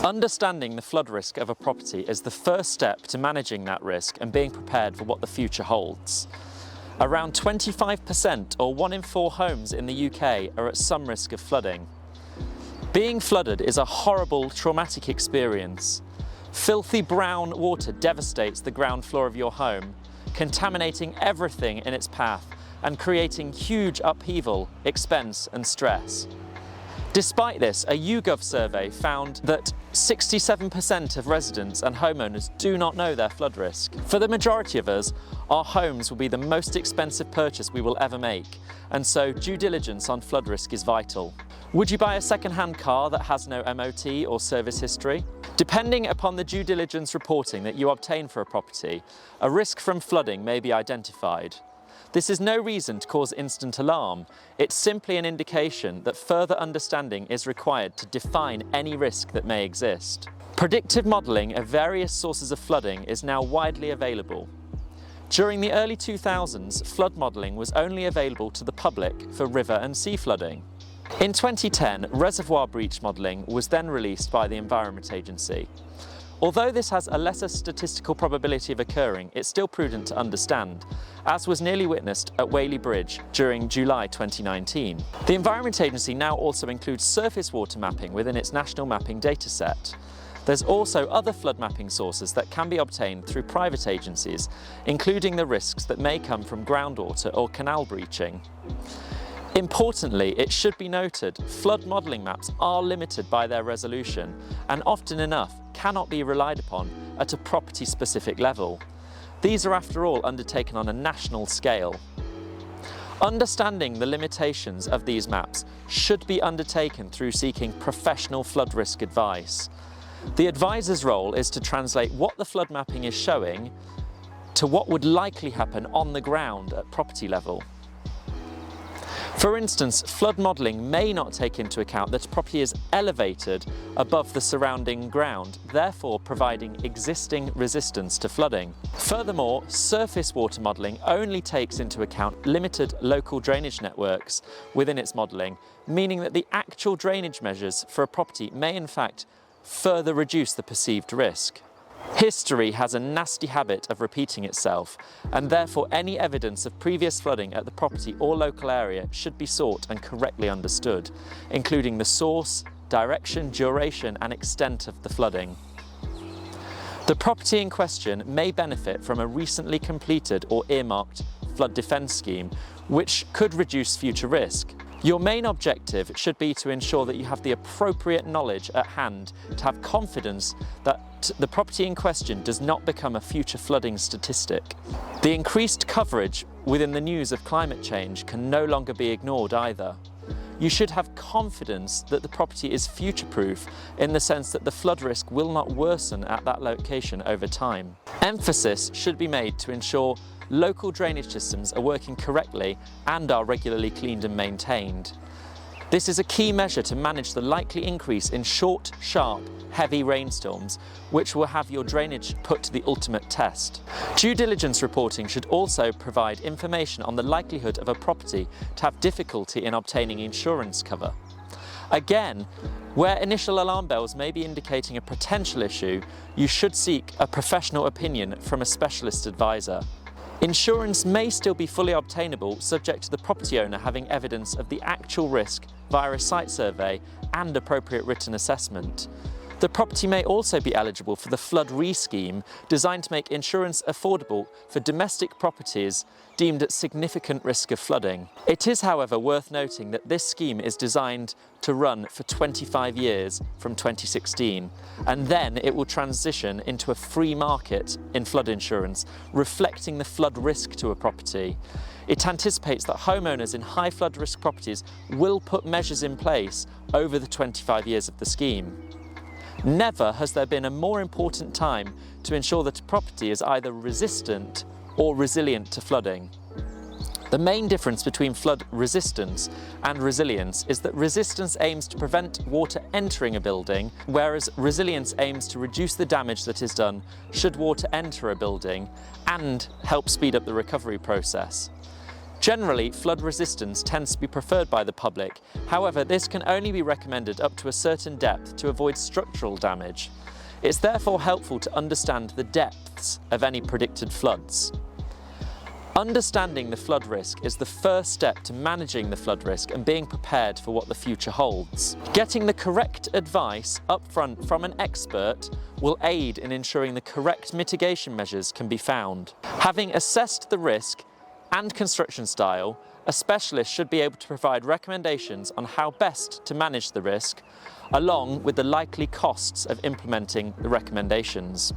Understanding the flood risk of a property is the first step to managing that risk and being prepared for what the future holds. Around 25% or 1 in 4 homes in the UK are at some risk of flooding. Being flooded is a horrible, traumatic experience. Filthy brown water devastates the ground floor of your home, contaminating everything in its path and creating huge upheaval, expense and stress. Despite this, a YouGov survey found that 67% of residents and homeowners do not know their flood risk. For the majority of us, our homes will be the most expensive purchase we will ever make, and so due diligence on flood risk is vital. Would you buy a second-hand car that has no MOT or service history? Depending upon the due diligence reporting that you obtain for a property, a risk from flooding may be identified. This is no reason to cause instant alarm. It's simply an indication that further understanding is required to define any risk that may exist. Predictive modeling of various sources of flooding is now widely available. During the early 2000s, flood modeling was only available to the public for river and sea flooding. In 2010, reservoir breach modeling was then released by the Environment Agency. Although this has a lesser statistical probability of occurring, it's still prudent to understand, as was nearly witnessed at Whaley Bridge during July 2019. The Environment Agency now also includes surface water mapping within its national mapping dataset. There's also other flood mapping sources that can be obtained through private agencies, including the risks that may come from groundwater or canal breaching. Importantly, it should be noted, flood modelling maps are limited by their resolution and often enough cannot be relied upon at a property-specific level. These are, after all, undertaken on a national scale. Understanding the limitations of these maps should be undertaken through seeking professional flood risk advice. The advisor's role is to translate what the flood mapping is showing to what would likely happen on the ground at property level. For instance, flood modelling may not take into account that a property is elevated above the surrounding ground, therefore providing existing resistance to flooding. Furthermore, surface water modelling only takes into account limited local drainage networks within its modelling, meaning that the actual drainage measures for a property may in fact further reduce the perceived risk. History has a nasty habit of repeating itself, and therefore any evidence of previous flooding at the property or local area should be sought and correctly understood, including the source, direction, duration and extent of the flooding. The property in question may benefit from a recently completed or earmarked flood defence scheme, which could reduce future risk. Your main objective should be to ensure that you have the appropriate knowledge at hand to have confidence that the property in question does not become a future flooding statistic. The increased coverage within the news of climate change can no longer be ignored either. You should have confidence that the property is future-proof in the sense that the flood risk will not worsen at that location over time. Emphasis should be made to ensure local drainage systems are working correctly and are regularly cleaned and maintained. This is a key measure to manage the likely increase in short, sharp, heavy rainstorms, which will have your drainage put to the ultimate test. Due diligence reporting should also provide information on the likelihood of a property to have difficulty in obtaining insurance cover. Again, where initial alarm bells may be indicating a potential issue, you should seek a professional opinion from a specialist advisor. Insurance may still be fully obtainable subject to the property owner having evidence of the actual risk via a site survey and appropriate written assessment. The property may also be eligible for the flood Rescheme, designed to make insurance affordable for domestic properties deemed at significant risk of flooding. It is, however, worth noting that this scheme is designed to run for 25 years from 2016, and then it will transition into a free market in flood insurance, reflecting the flood risk to a property. It anticipates that homeowners in high flood risk properties will put measures in place over the 25 years of the scheme. Never has there been a more important time to ensure that a property is either resistant or resilient to flooding. The main difference between flood resistance and resilience is that resistance aims to prevent water entering a building, whereas resilience aims to reduce the damage that is done should water enter a building and help speed up the recovery process. Generally, flood resistance tends to be preferred by the public. However, this can only be recommended up to a certain depth to avoid structural damage. It's therefore helpful to understand the depths of any predicted floods. Understanding the flood risk is the first step to managing the flood risk and being prepared for what the future holds. Getting the correct advice upfront from an expert will aid in ensuring the correct mitigation measures can be found. Having assessed the risk and construction style, a specialist should be able to provide recommendations on how best to manage the risk, along with the likely costs of implementing the recommendations.